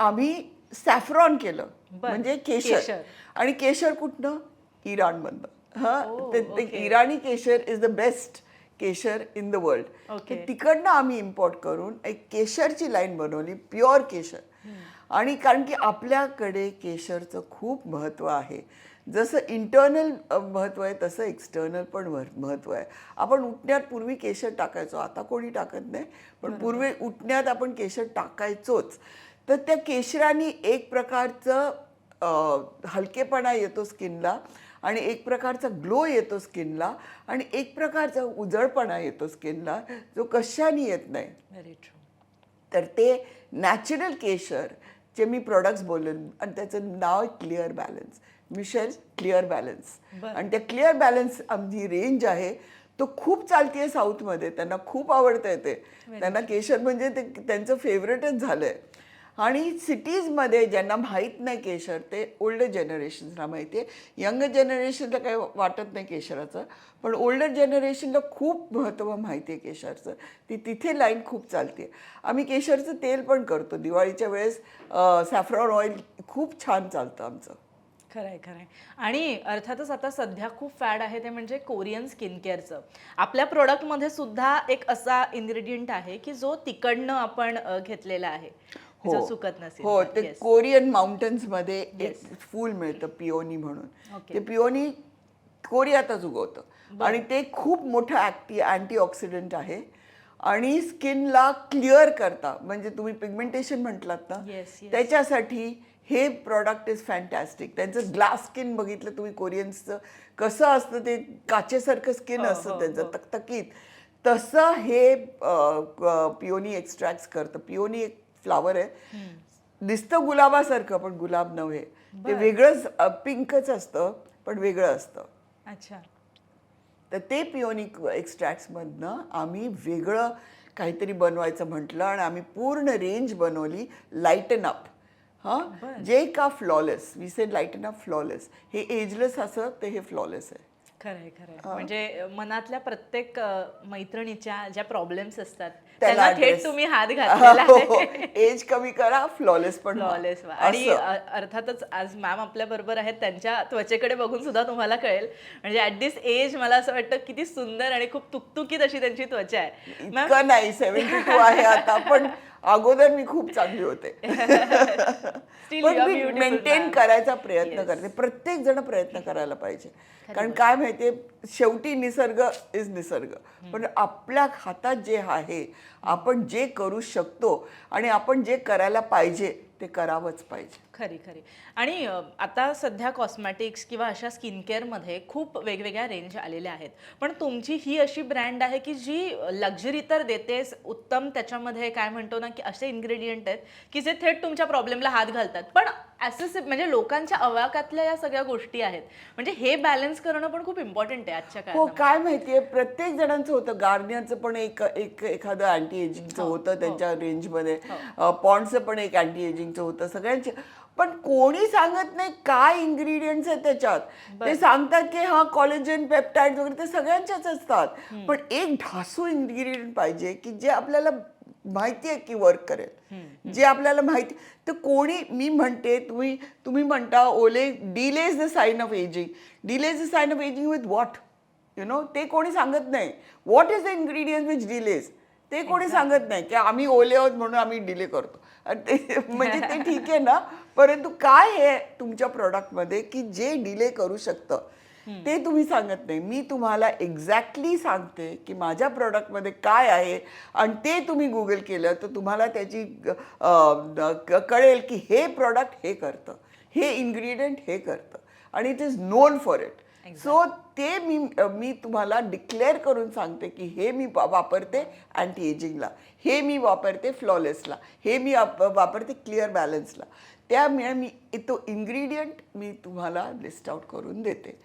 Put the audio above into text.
आम्ही सॅफ्रॉन केलं म्हणजे केशर. आणि केशर कुठनं? इराणमधनं. ते इराणी केशर इज द बेस्ट केशर इन द वर्ल्ड. तिकडनं आम्ही इम्पोर्ट करून एक केशरची लाईन बनवली, प्युअर केशर. आणि कारण की आपल्याकडे केशरचं खूप महत्त्व आहे. जसं इंटरनल महत्त्व आहे तसं एक्सटर्नल पण महत्त्व आहे. आपण उठण्यात पूर्वी केशर टाकायचो, आता कोणी टाकत नाही, पण पूर्वी उठण्यात आपण केशर टाकायचोच. तर त्या केशराने एक प्रकारचं हलकेपणा येतो स्किनला, आणि एक प्रकारचा ग्लो येतो स्किनला, आणि एक प्रकारचा उजळपणा येतो स्किनला, जो कशाने येत नाही. Very true. तर ते नॅचरल केशर जे मी प्रोडक्ट्स बोलून, आणि त्याचं नाव आहे clear balance, Michelle clear balance. आणि त्या क्लिअर बॅलन्स आमची रेंज आहे, तो खूप चालतीये साऊथमध्ये. त्यांना खूप आवडतं ते. त्यांना केशर म्हणजे ते त्यांचं फेवरेटच झालं आहे. आणि सिटीजमध्ये ज्यांना माहीत नाही केशर, ते ओल्डर जनरेशन्सला माहिती आहे. यंग जनरेशनला काही वाटत नाही केशराचं, पण ओल्डर जनरेशनला खूप महत्त्व माहिती आहे केशरचं. तिथे लाईन खूप चालते. आम्ही केशरचं तेल पण करतो दिवाळीच्या वेळेस. सॅफ्रॉन ऑइल खूप छान चालतं आमचं. खरंय खरंय. आणि अर्थातच आता सध्या खूप फॅड आहे ते म्हणजे कोरियन स्किन केअरचं. आपल्या प्रोडक्टमध्ये सुद्धा एक असा इन्ग्रेडियंट आहे की जो तिकडनं आपण घेतलेला आहे, जो सुकत नसेल. हो, ते कोरियन माउंटन्समध्ये एक फूल मिळतं पिओनी म्हणून. ते पिओनी कोरियातच उगवतं, आणि ते खूप मोठं अँटीऑक्सिडंट आहे. आणि स्किनला क्लिअर करता, म्हणजे तुम्ही पिगमेंटेशन म्हटलात ना, त्याच्यासाठी हे प्रॉडक्ट इज फॅन्टॅस्टिक. त्यांचं ग्लास स्किन बघितलं तुम्ही कोरियन्सचं, कसं असतं ते काचेसारखं स्किन असतं त्यांचं, तकतकीत. तसं हे पिओनी एक्स्ट्रॅक्ट करतं. पिओनी एक फ्लावर आहे, दिसतं गुलाबासारखं पण गुलाब नव्हे. ते वेगळंच, पिंकच असतं पण वेगळं असतं. अच्छा. तर ते पिओनी एक्स्ट्रॅक्ट्समधनं आम्ही वेगळं काहीतरी बनवायचं म्हटलं, आणि आम्ही पूर्ण रेंज बनवली. लाईटन अप, जे का flawless, we said lighten up flawless. हे एजलेस असं, ते हे फ्लॉलेस आहे. खरंय खरंय. म्हणजे मनातल्या प्रत्येक मैत्रिणीच्या ज्या प्रॉब्लेम्स असतात त्याला थेट तुम्ही हात घातलेला आहे. एज कमी करा, फ्लॉलेस पण फ्लॉलेस. आणि अर्थातच आज मॅम आपल्या बरोबर आहेत, त्यांच्या त्वचेकडे बघून सुद्धा तुम्हाला कळेल. म्हणजे ऍट दिस एज मला असं वाटतं किती सुंदर आणि खूप तुकतुकीत अशी त्यांची त्वचा आहे. इतकं नाही, 72 आहे आता, पण अगोदर मी खूप चांगली होते. पण मी मेंटेन करायचा प्रयत्न करते. प्रत्येक जण प्रयत्न करायला पाहिजे. कारण काय माहितीये, शेवटी निसर्ग इज निसर्ग, पण आपल्या हातात जे आहे, आपण जे करू शकतो आणि आपण जे करायला पाहिजे ते करावंच पाहिजे. खरी खरी. आणि आता सध्या कॉस्मॅटिक्स किंवा अशा स्किन केअरमध्ये खूप वेगवेगळ्या रेंज आलेल्या आहेत, पण तुमची ही अशी ब्रँड आहे की जी लक्झरी तर देतेच, उत्तम त्याच्यामध्ये काय म्हणतो ना की असे इन्ग्रेडियंट आहेत की जे थेट तुमच्या प्रॉब्लेमला हात घालतात, पण म्हणजे लोकांच्या आवाक्यातल्या या सगळ्या गोष्टी आहेत. म्हणजे हे बॅलन्स करणं पण खूप इम्पॉर्टंट आहे आजच्या काळात. हो, काय माहितीये, प्रत्येक जणांचं होतं. गार्नियरचं पण एखादं अँटी एजिंगचं होतं त्यांच्या रेंजमध्ये, पॉन्डचं पण एक अँटी एजिंगचं होतं, सगळ्यांचे. पण कोणी सांगत नाही काय इन्ग्रेडियंट्स आहेत त्याच्यात. ते सांगतात की हा कॉलेजन, पेप्टाइड वगैरे ते सगळ्यांच्याच असतात, पण एक ढासू इन्ग्रेडियंट पाहिजे की जे आपल्याला माहिती आहे की वर्क करेल, जे आपल्याला माहिती. तर कोणी, मी म्हणते, तुम्ही म्हणता ओले, delay is the sign of ageing. Delay is the sign of ageing with what, you know, ते कोणी सांगत नाही. What is the ingredient which delays, ते कोणी सांगत नाही. की आम्ही ओले आहोत म्हणून आम्ही डिले करतो, म्हणजे ते ठीक आहे ना, परंतु काय आहे तुमच्या प्रॉडक्टमध्ये की जे डिले करू शकतं ते तुम्ही सांगत नाही. मी तुम्हाला एक्झॅक्टली सांगते की माझ्या प्रॉडक्टमध्ये काय आहे, आणि ते तुम्ही गुगल केलं तर तुम्हाला त्याची कळेल की हे प्रॉडक्ट हे करतं, हे इन्ग्रेडियंट हे करतं, आणि it is non for it. So ते मी तुम्हाला डिक्लेअर करून सांगते की हे मी वापरते अँटी एजिंगला, हे मी वापरते फ्लॉलेसला, हे मी वापरते क्लिअर बॅलन्सला. त्यामुळे मी तो इन्ग्रेडियंट मी तुम्हाला लिस्ट आउट करून देते.